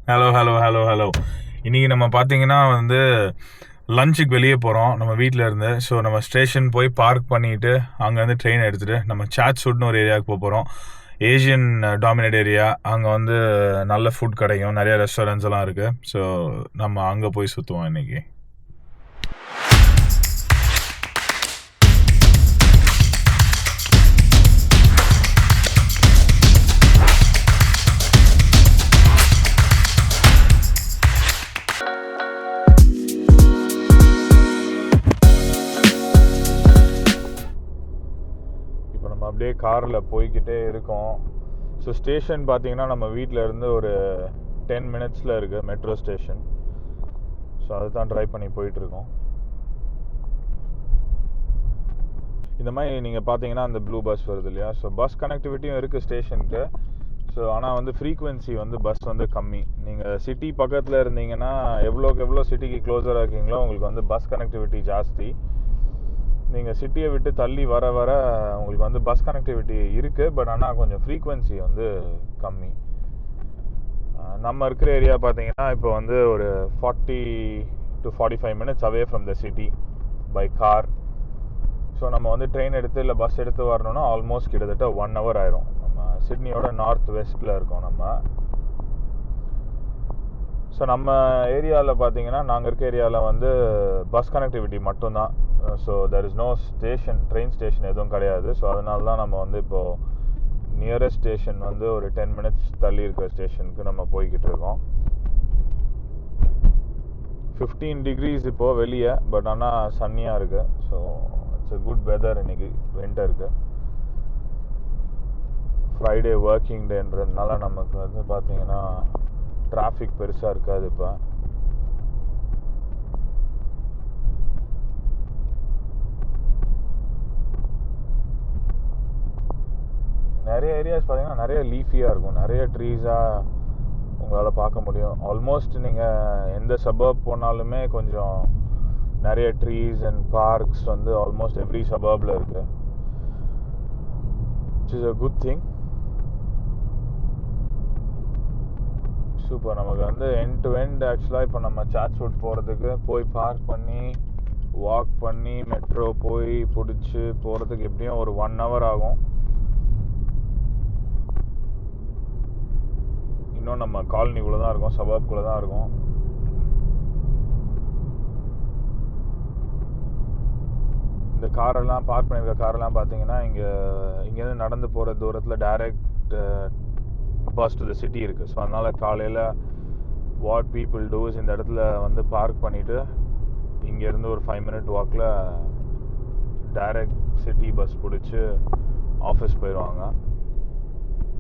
Hello hello hello hello. இன்றைக்கி நம்ம பார்த்தீங்கன்னா லஞ்சுக்கு வெளியே போகிறோம் நம்ம வீட்டில் இருந்து. ஸோ நம்ம ஸ்டேஷன் போய் பார்க் பண்ணிவிட்டு அங்கேருந்து ட்ரெயின் எடுத்துகிட்டு நம்ம சாட்ஸ்வுட்னு ஒரு ஏரியாவுக்கு போகிறோம். Asian dominate area. அங்கே நல்ல ஃபுட் கிடைக்கும், நிறைய ரெஸ்டாரண்ட்ஸ் எல்லாம் இருக்குது. ஸோ நம்ம அங்கே போய் சுற்றுவோம் இன்றைக்கி. அப்படியே காரில் போய்கிட்டே இருக்கோம். ஸோ ஸ்டேஷன் பார்த்தீங்கன்னா நம்ம வீட்டில் இருந்து ஒரு 10 மினிட்ஸில் இருக்குது மெட்ரோ ஸ்டேஷன். ஸோ அதை தான் ட்ரை பண்ணி போயிட்டுருக்கோம். இந்த மாதிரி நீங்கள் பார்த்தீங்கன்னா அந்த ப்ளூ பஸ் வருது இல்லையா, ஸோ பஸ் கனெக்டிவிட்டியும் இருக்குது ஸ்டேஷனுக்கு. ஸோ ஆனால் ஃப்ரீக்குவென்சி பஸ் கம்மி. நீங்கள் சிட்டி பக்கத்தில் இருந்தீங்கன்னா எவ்வளோக்கு எவ்வளோ சிட்டிக்கு க்ளோஸராக இருக்கீங்களோ உங்களுக்கு பஸ் கனெக்டிவிட்டி ஜாஸ்தி. நீங்கள் சிட்டியை விட்டு தள்ளி வர வர உங்களுக்கு பஸ் கனெக்டிவிட்டி இருக்குது, பட் ஆனால் கொஞ்சம் ஃப்ரீக்குவென்சி கம்மி. நம்ம இருக்கிற ஏரியா பார்த்தீங்கன்னா இப்போ ஒரு 40 to 45 minutes away from the city by car. So நம்ம ட்ரெயின் எடுத்து இல்லை பஸ் எடுத்து வரணும்னா ஆல்மோஸ்ட் கிட்டத்தட்ட 1 hour ஆயிரும். நம்ம சிட்னியோட நார்த் வெஸ்ட்டில் இருக்கோம் நம்ம. ஸோ நம்ம ஏரியாவில் பார்த்தீங்கன்னா நாங்கள் இருக்க ஏரியாவில் பஸ் கனெக்டிவிட்டி மட்டும்தான். So there is no station, train station எதுவும் கிடையாது. ஸோ அதனால தான் நம்ம இப்போது நியரஸ்ட் ஸ்டேஷன் ஒரு 10 மினிட்ஸ் தள்ளி இருக்கிற ஸ்டேஷனுக்கு நம்ம போய்கிட்டு இருக்கோம். 15 degrees இப்போது வெளியே, பட் ஆனால் சன்னியாக இருக்குது. So it's a good weather. இன்னைக்கு வின்டருக்கு ஃப்ரைடே ஒர்க்கிங் டேன்றதுனால நமக்கு பார்த்தீங்கன்னா டிராஃபிக் பெருசாக இருக்காது. இப்போ நிறைய ஏரியாஸ் பார்த்தீங்கன்னா நிறைய லீஃபியாக இருக்கும், நிறைய ட்ரீஸாக உங்களால் பார்க்க முடியும். ஆல்மோஸ்ட் நீங்கள் எந்த சபர்ப் போனாலுமே கொஞ்சம் நிறைய trees and parks almost every சபர்பில் இருக்குது. It's is a good thing. Super. நமக்கு எண்ட் டு எண்ட் ஆக்சுவலாக இப்போ நம்ம சாட்ஸ்வுட் போகிறதுக்கு போய் பார்க் பண்ணி வாக் பண்ணி மெட்ரோ போய் பிடிச்சி போகிறதுக்கு எப்படியும் ஒரு 1 hour ஆகும். இன்னும் நம்ம காலனிக்குள்ளே தான் இருக்கோம், சபர்ப்குள்ளே தான் இருக்கோம். இந்த காரெல்லாம் பார்க் பண்ணியிருக்க காரெல்லாம் பார்த்தீங்கன்னா இங்கேருந்து நடந்து போகிற தூரத்தில் direct bus to the city இருக்குது. ஸோ அதனால் காலையில் வாட் பீப்புள் டூஸ் இந்த இடத்துல பார்க் பண்ணிவிட்டு இங்கேருந்து ஒரு 5 minute வாக்கில் டைரக்ட் சிட்டி பஸ் பிடிச்சி ஆஃபீஸ் போயிடுவாங்க.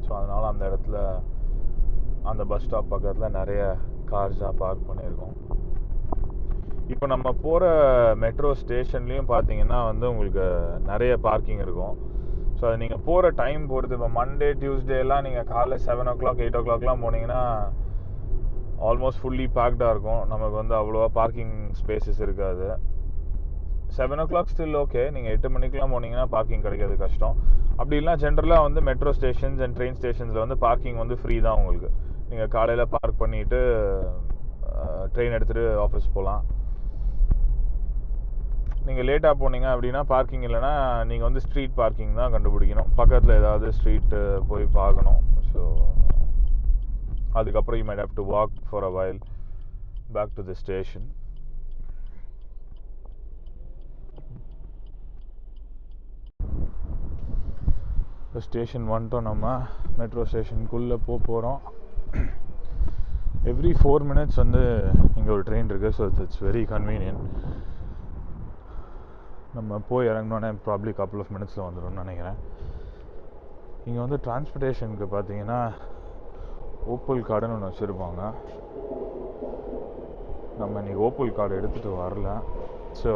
ஸோ அதனால் அந்த இடத்துல அந்த பஸ் ஸ்டாப் பக்கத்தில் நிறைய கார்ஸாக பார்க் பண்ணியிருக்கோம். இப்போ நம்ம போகிற மெட்ரோ ஸ்டேஷன்லேயும் பார்த்தீங்கன்னா உங்களுக்கு நிறைய பார்க்கிங் இருக்கும். ஸோ அது நீங்கள் போகிற டைம் பொறுத்து. இப்போ மண்டே டியூஸ்டேலாம் நீங்கள் காலைல 7 o'clock 8 o'clockலாம் போனீங்கன்னா ஆல்மோஸ்ட் ஃபுல்லி பேக்டாக இருக்கும். நமக்கு அவ்வளோவா பார்க்கிங் ஸ்பேசஸ் இருக்காது. 7 o'clock ஸ்டில் ஓகே. நீங்கள் 8 மணிக்கெலாம் போனீங்கன்னா பார்க்கிங் கிடைக்கிறது கஷ்டம். அப்படி இல்லை ஜென்ரலாக மெட்ரோ ஸ்டேஷன்ஸ் அண்ட் ட்ரெயின் ஸ்டேஷன்ஸில் பார்க்கிங் ஃப்ரீ தான் உங்களுக்கு. நீங்கள் காலையில் பார்க் பண்ணிவிட்டு ட்ரெயின் எடுத்துகிட்டு ஆஃபீஸ் போகலாம். நீங்கள் லேட்டாக போனீங்க அப்படின்னா பார்க்கிங் இல்லைன்னா நீங்கள் ஸ்ட்ரீட் பார்க்கிங் தான் கண்டுபிடிக்கணும். பக்கத்தில் ஏதாவது ஸ்ட்ரீட்டு போய் பார்க்கணும். ஸோ அதுக்கப்புறம் you might have to walk for a while back to the station. Station வந்துட்டோம். நம்ம மெட்ரோ ஸ்டேஷனுக்குள்ளே போகிறோம். எவ்ரி 4 minutes இங்கே ஒரு ட்ரெயின் இருக்குது. So it's very convenient. நம்ம போய் இறங்கினோன்னே ப்ராப்ளி couple of minutesல வந்துடும்னு நினைக்கிறேன். இங்கே டிரான்ஸ்போர்ட்டேஷனுக்கு பார்த்தீங்கன்னா ஓப்பல் கார்டுன்னு ஒன்று வச்சுருப்பாங்க. நம்ம இன்றைக்கி ஓப்பல் கார்டு எடுத்துகிட்டு வரல. ஸோ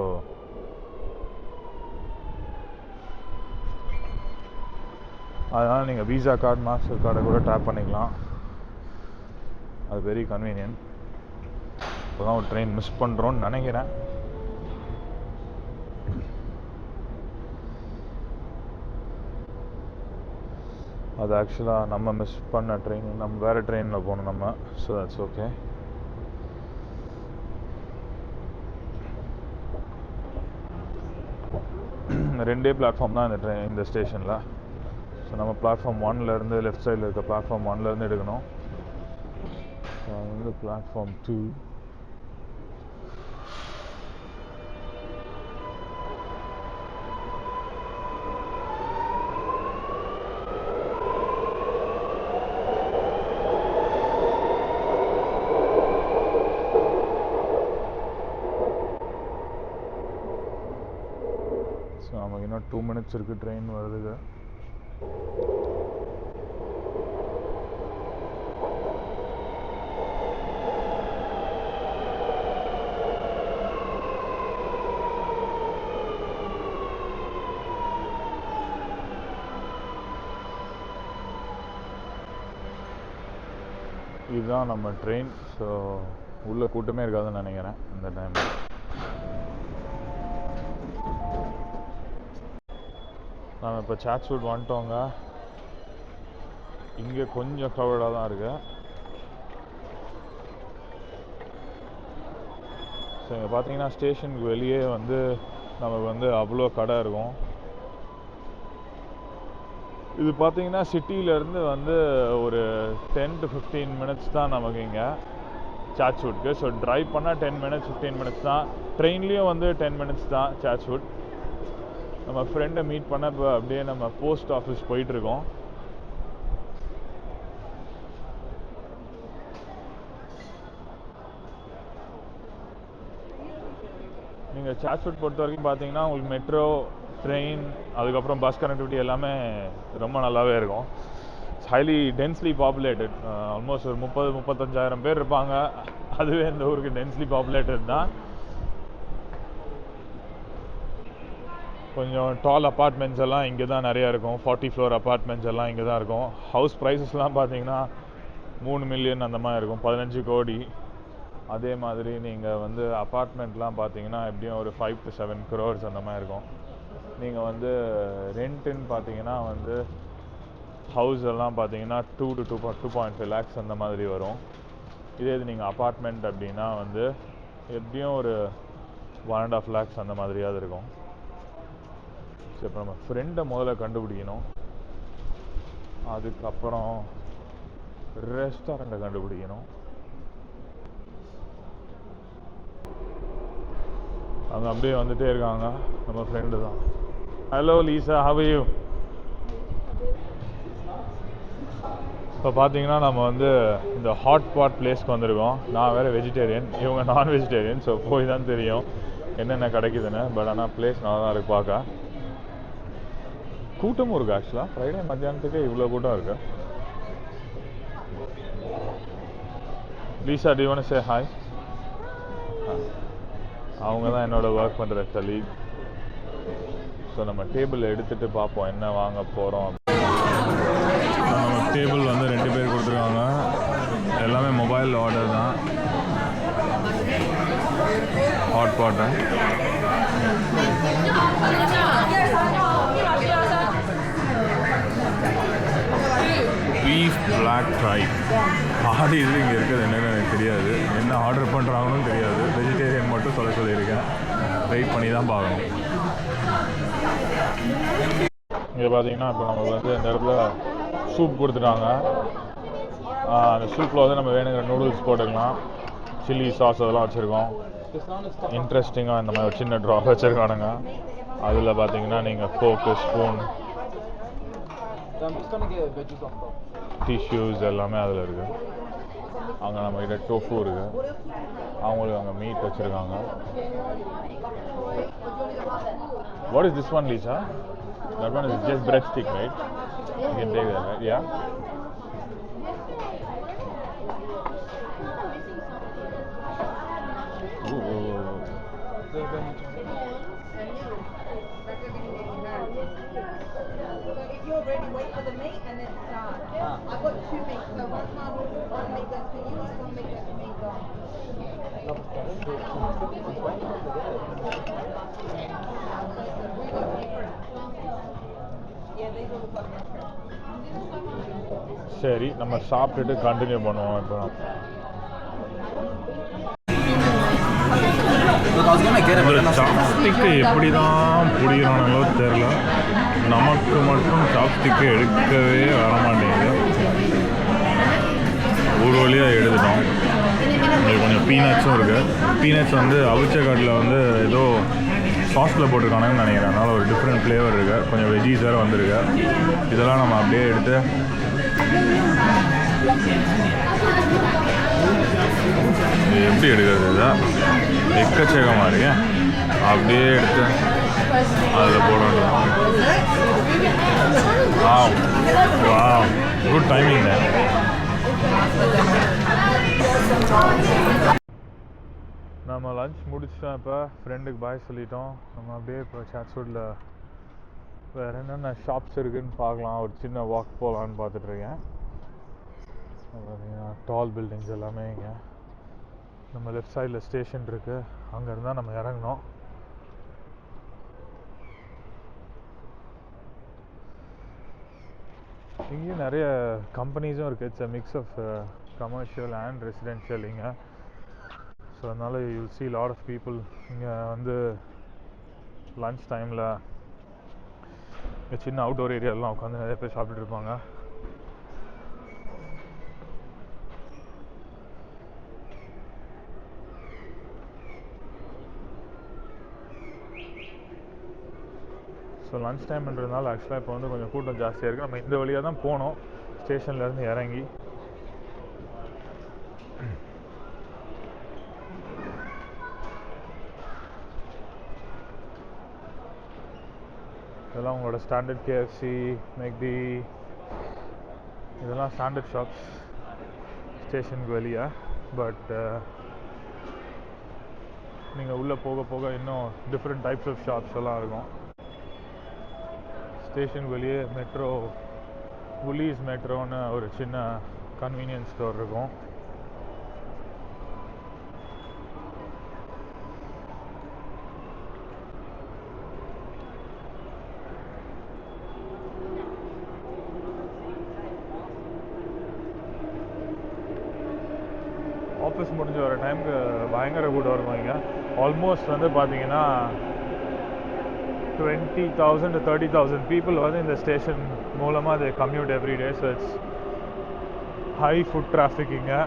அதனால் நீங்கள் விசா கார்டு மாஸ்டர் கார்டை கூட டேப் பண்ணிக்கலாம். அது வெரி கன்வீனியன்ட். இப்போ தான் ஒரு ட்ரெயின் மிஸ் பண்ணுறோன்னு நினைக்கிறேன். அது ஆக்சுவலாக நம்ம மிஸ் பண்ண ட்ரெயின், நம்ம வேறு ட்ரெயினில் போகணும் நம்ம. So that's okay. ரெண்டே பிளாட்ஃபார்ம் தான் இந்த ஸ்டேஷனில். ஸோ நம்ம பிளாட்ஃபார்ம் 1லேருந்து லெஃப்ட் சைடில் இருக்க பிளாட்ஃபார்ம் 1லேருந்து எடுக்கணும். ஸோ அது வந்து பிளாட்ஃபார்ம் 2. ஸோ நமக்கு இன்னும் 2 minutes இருக்குது ட்ரெயின் வருதுங்க. இதுதான் நம்ம ட்ரெயின். ஸோ உள்ளே கூட்டமே இருக்காதுன்னு நினைக்கிறேன் இந்த டைமில். நம்ம இப்போ சாட்ஸ்வுட் வந்துட்டோங்க. இங்கே கொஞ்சம் க்ரௌடாக தான் இருக்கு. ஸோ இங்கே பார்த்தீங்கன்னா ஸ்டேஷனுக்கு வெளியே வந்து நமக்கு வந்து அவ்வளோ கடை இருக்கும். இது பார்த்தீங்கன்னா சிட்டியிலேருந்து வந்து ஒரு 10 to 15 minutes தான் நமக்கு இங்கே சாட்ஸ்வுட்க்கு. ஸோ ட்ரைவ் பண்ணால் 10 minutes 15 minutes தான். ட்ரெயின்லேயும் வந்து 10 minutes தான் சாட்ஸ்வுட். நம்ம ஃப்ரெண்டை மீட் பண்ண இப்போ அப்படியே நம்ம போஸ்ட் ஆஃபீஸ் போயிட்டுருக்கோம். நீங்கள் சாட்ஸ்வுட் பொறுத்த வரைக்கும் பார்த்தீங்கன்னா உங்களுக்கு மெட்ரோ, ட்ரெயின், அதுக்கப்புறம் பஸ் கனெக்டிவிட்டி எல்லாமே ரொம்ப நல்லாவே இருக்கும். It's highly densely populated. Almost ஒரு 30-35,000 பேர் இருப்பாங்க. அதுவே இந்த ஊருக்கு டென்ஸ்லி பாப்புலேட்டட் தான். கொஞ்சம் டால் அப்பார்ட்மெண்ட்ஸ் எல்லாம் இங்கே தான் நிறையா இருக்கும். 40 floor அப்பார்ட்மெண்ட்ஸ் எல்லாம் இங்கே தான் இருக்கும். ஹவுஸ் ப்ரைஸஸ்லாம் பார்த்தீங்கன்னா 3 million அந்த மாதிரி இருக்கும், 15 கோடி. அதே மாதிரி நீங்கள் வந்து அப்பார்ட்மெண்ட்லாம் பார்த்தீங்கன்னா எப்படியும் ஒரு 5 to 7 crores அந்த மாதிரி இருக்கும். நீங்கள் வந்து ரெண்ட்டுன்னு பார்த்தீங்கன்னா வந்து ஹவுஸ் எல்லாம் பார்த்தீங்கன்னா 2 to 2.5 lakhs அந்த மாதிரி வரும். இதே இது நீங்கள் அப்பார்ட்மெண்ட் அப்படின்னா வந்து எப்படியும் ஒரு 1.5 lakhs அந்த மாதிரியாவது இருக்கும். ஸோ இப்போ நம்ம ஃப்ரெண்டை முதல்ல கண்டுபிடிக்கணும். அதுக்கப்புறம் ரெஸ்டாரண்ட்டை கண்டுபிடிக்கணும். அவங்க அப்படியே வந்துட்டே இருக்காங்க. நம்ம ஃப்ரெண்டு தான். Hello Lisa, how are you? இப்போ பார்த்தீங்கன்னா நம்ம வந்து இந்த ஹாட் பாட் பிளேஸ்க்கு வந்திருக்கோம். நான் வேறு வெஜிடேரியன், இவங்க நான் வெஜிடேரியன். ஸோ போய் தான் தெரியும் என்னென்ன கிடைக்குதுன்னு. பட் ஆனால் பிளேஸ் நல்லா தான் இருக்குது பார்க்க. கூட்டமும் இருக்குது. ஆக்சுவலாக ஃப்ரைடே மத்தியானத்துக்கு இவ்வளோ கூட்டம் இருக்குது. Lisa, to you want to say hi? அவங்க தான் என்னோட ஒர்க் பண்ணுற கலீக். ஸோ நம்ம டேபிள் எடுத்துகிட்டு பார்ப்போம் என்ன வாங்க போகிறோம். நம்ம டேபிள் வந்து 2 பேர் கொடுத்துருக்காங்க. எல்லாமே மொபைல் ஆர்டர் தான். ஹாட் பாட்டு, பீஃப் பிளாக் ஃப்ரை. ஆடி இது இங்கே இருக்குது என்னென்னு எனக்கு தெரியாது. என்ன ஆர்டர் பண்ணுறாங்கன்னு தெரியாது. வெஜிடேரியன் மட்டும் சொல்லியிருக்கேன். வெயிட் பண்ணி தான் பார்க்கணும். இங்கே பார்த்தீங்கன்னா இப்போ நமக்கு வந்து இந்த இடத்துல சூப் கொடுத்துட்டாங்க. அந்த சூப்பில் வந்து நம்ம வேணுங்கிற நூடுல்ஸ் போட்டுக்கலாம். சில்லி சாஸ் அதெல்லாம் வச்சுருக்கோம். இன்ட்ரெஸ்டிங்காக இந்த மாதிரி ஒரு சின்ன ட்ராப் வச்சுருக்கானுங்க. அதில் பார்த்தீங்கன்னா நீங்கள் ஃபோக்கு, ஸ்பூன், டிஷ்யூஸ் எல்லாமே அதில் இருக்குது. அங்கே நம்மகிட்ட டோஃபு இருக்குது. அவங்களுக்கு அங்கே மீட் வச்சுருக்காங்க. What is this one, Lisa? That one is just breadstick, right? You can take that, right? Yeah. You're ready, wait for the meat and then start. I've got 2 meats, so one make that for you, one make that for me. Yeah, these all look like சரி, நம்ம சாப்பிட்டுட்டு continue பண்ணுவோம். இப்போ சாப்ஸ்டிக்கு எப்படி தான் பிடிக்கிறானுங்களோ தெரில, நமக்கு மட்டும் சாப்ஸ்டிக்கு எடுக்கவே வரமாட்டேங்குது. ஒரு வழியாக எடுத்துட்டோம். இங்கே கொஞ்சம் பீனட்ஸும் இருக்குது. பீனட்ஸ் வந்து அவிச்ச காட்டில் வந்து ஏதோ சாஸில் போட்டிருக்கானுன்னு நினைக்கிறேன். அதனால் ஒரு டிஃப்ரெண்ட் ஃப்ளேவர் இருக்குது. கொஞ்சம் வெஜ்ஜீஸ் வேறு வந்திருக்கு. இதெல்லாம் நம்ம அப்படியே எடுத்து எப்படி எடுக்கிறது? இதான் எக்கச்சக்கமாக இருக்கு. அப்படியே எடுத்து அதில் போட வேண்டியது. குட் டைமிங் தான். நம்ம லஞ்ச் முடிச்சிட்டோம். இப்போ ஃப்ரெண்டுக்கு பாய் சொல்லிட்டோம். நம்ம அப்படியே இப்போ சாட்ஸ்வுட்டில் வேறு என்னென்ன ஷாப்ஸ் இருக்குதுன்னு பார்க்கலாம். ஒரு சின்ன வாக் போகலான்னு பார்த்துட்ருக்கேன். பார்த்தீங்கன்னா டால் பில்டிங்ஸ் எல்லாமே இங்கே. நம்ம லெஃப்ட் சைடில் ஸ்டேஷன் இருக்குது. அங்கே இருந்தால் நம்ம இறங்கணும். இங்கேயும் நிறைய கம்பெனிஸும் இருக்குது. It's a mix of commercial and residential இங்கே. ஸோ அதனால் you see lot of people இங்கே வந்து லன்ச் டைமில் சின்ன அவுட்டோர் ஏரியாலாம் உட்காந்து நிறைய பேர் சாப்பிட்டுட்டு இருப்பாங்க. ஸோ லன்ச் டைம்ன்றதுனால ஆக்சுவலாக இப்போ வந்து கொஞ்சம் கூட்டம் ஜாஸ்தியாக இருக்குது. நம்ம இந்த வழியாக தான் போனோம் ஸ்டேஷன்லேருந்து இறங்கி. இதெல்லாம் உங்களோட ஸ்டாண்டர்ட் கேஎஃப்சி, மெக்டி, இதெல்லாம் ஸ்டாண்டர்ட் ஷாப்ஸ் ஸ்டேஷனுக்கு வெளியே. பட் நீங்கள் உள்ளே போக போக இன்னும் டிஃப்ரெண்ட் டைப்ஸ் ஆஃப் ஷாப்ஸ் எல்லாம் இருக்கும். ஸ்டேஷனுக்கு வெளியே மெட்ரோ, புலீஸ் மெட்ரோன்னு ஒரு சின்ன கன்வீனியன்ஸ் ஸ்டோர் இருக்கும். ஆஃபீஸ் முடிஞ்ச வர டைமுக்கு பயங்கர கூட்டம் இருக்கும் இங்கே. ஆல்மோஸ்ட் வந்து பார்த்தீங்கன்னா 20,000 to 30,000 people வந்து இந்த ஸ்டேஷன் மூலமாக they commute every day. So it's high foot traffic இங்கே.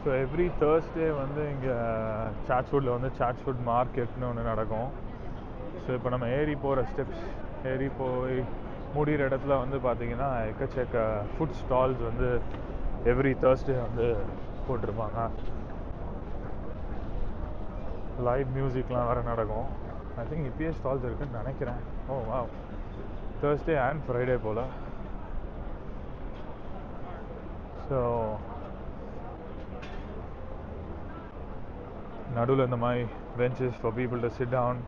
ஸோ எவ்ரி தேர்ஸ்டே வந்து இங்கே சாட்ஸ்வுட்டில் வந்து சாட்ஸ்வுட் மார்க்கெட்னு ஒன்று நடக்கும். ஸோ இப்போ நம்ம ஏறி போகிற ஸ்டெப்ஸ் ஏறி போய் முடிகிற இடத்துல வந்து பார்த்திங்கன்னா எக்கச்சக்க ஃபுட் ஸ்டால்ஸ் வந்து எவ்ரி தேர்ஸ்டே வந்து போட்டிருப்பாங்க. லைவ் மியூசிக்லாம் வேறு நடக்கும். ஐ திங்க் இப்பயே ஸ்டால்ஸ் இருக்குதுன்னு நினைக்கிறேன். Oh wow, Thursday and Friday போல். ஸோ நடுவில் இந்த மாதிரி benches for people to sit down.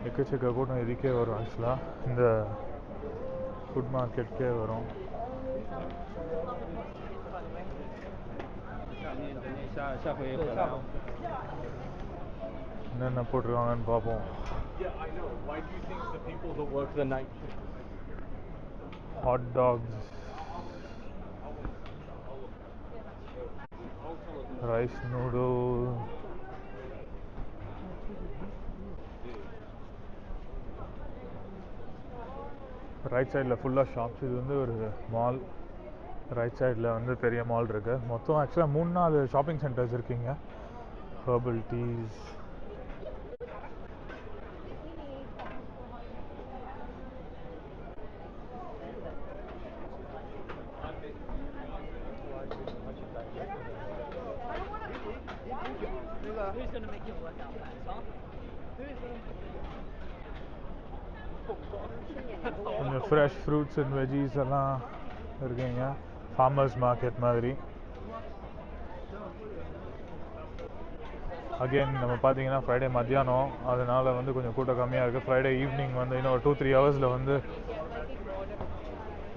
எக்கச்சக்க கூட்டம் இதுக்கே வரும். ஆக்சுவலாக இந்த ஃபுட் மார்க்கெட்டுக்கே வரும். என்னென்ன போட்டிருக்காங்கன்னு பார்ப்போம். Hot tax, rice noodle, right சைடில் ஃபுல்லாக ஷாப்ஸ். இது வந்து ஒரு மால். ரைட் சைடில் வந்து பெரிய மால் இருக்குது. மொத்தம் ஆக்சுவலாக 3-4 ஷாப்பிங் சென்டர்ஸ் இருக்குங்க. ஹெர்பல் டீஸ், கொஞ்சம் ஃப்ரெஷ் ஃப்ரூட்ஸ் அண்ட் வெஜ்ஜீஸ் எல்லாம் இருக்குங்க. ஃபார்மர்ஸ் மார்க்கெட் மாதிரி. அகெயின் நம்ம பார்த்தீங்கன்னா ஃப்ரைடே மத்தியானம், அதனால் வந்து கொஞ்சம் கூட்டம் கம்மியாக இருக்குது. ஃப்ரைடே ஈவினிங் வந்து இன்னும் ஒரு 2-3 ஹவர்ஸில் வந்து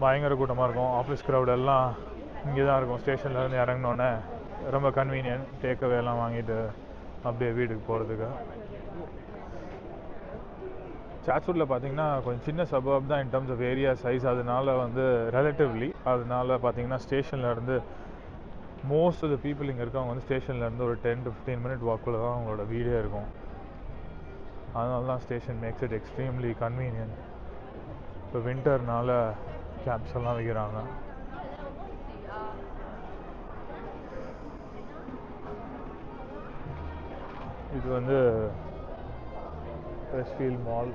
பயங்கர கூட்டமாக இருக்கும். ஆஃபீஸ் க்ரௌட் எல்லாம் இங்கே தான் இருக்கும். ஸ்டேஷன்லேருந்து இறங்கினோன்னே ரொம்ப கன்வீனியன்ட். டேக்அவே எல்லாம் வாங்கிட்டு அப்படியே வீட்டுக்கு போகிறதுக்கு. சாட்ஸ்வுட்டில் பார்த்தீங்கன்னா கொஞ்சம் சின்ன சபர்ப் தான் in terms of area size. அதனால வந்து ரிலேட்டிவ்லி அதனால பார்த்தீங்கன்னா ஸ்டேஷன்லேருந்து மோஸ்ட் ஆஃப் த பீப்புள் இங்கே இருக்கவங்க வந்து ஸ்டேஷன்லேருந்து ஒரு 10 to 15 minute வாக்கில் தான் அவங்களோட வீடே இருக்கும். அதனால தான் station makes it extremely convenient. இப்போ வின்டர்னால கேப்ஸ் எல்லாம் வைக்கிறாங்க. இது வந்து வெஸ்ட்ஃபீல்ட் மால்,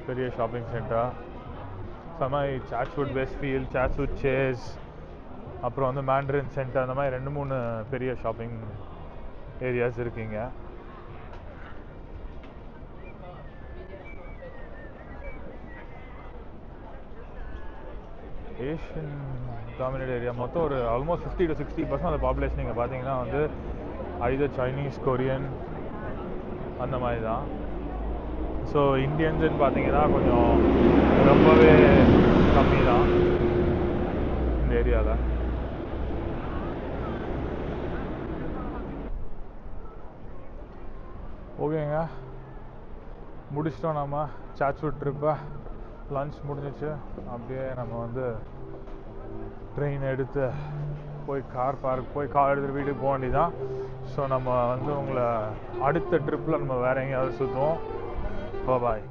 பெரிய ஷாப்பிங் சென்டர். சமாய் சாட்ஸ்வுட் வெஸ்ட்ஃபீல்ட், சாட்ஸ்வுட் சேஸ், அப்புறம் வந்து மேண்ட்ரின் சென்டர், அந்த மாதிரி 2-3 பெரிய ஷாப்பிங் ஏரியாஸ் இருக்குங்க. ஏஷியன் டாமினேட் ஏரியா மொத்தம் ஒரு ஆல்மோஸ்ட் 50 to 60% அந்த பாப்புலேஷன் நீங்கள் பார்த்தீங்கன்னா வந்து ஐதர் சைனீஸ், கொரியன் அந்த மாதிரி தான். ஸோ இந்தியன்ஸுன்னு பார்த்தீங்கன்னா கொஞ்சம் ரொம்பவே கம்மி தான் இந்த ஏரியாவில். ஓகேங்க, முடிச்சிட்டோம் நம்ம சாட்ஸ்வுட் ட்ரிப்பை. லன்ச் முடிஞ்சிச்சு. அப்படியே நம்ம வந்து ட்ரெயின் எடுத்து போய் கார் பார்க் போய் கார் எடுத்துகிட்டு வீட்டுக்கு போக வேண்டியதான். ஸோ நம்ம வந்து உங்களை அடுத்த ட்ரிப்பில் நம்ம வேறு எங்கேயாவது சுற்றுவோம். பாய்.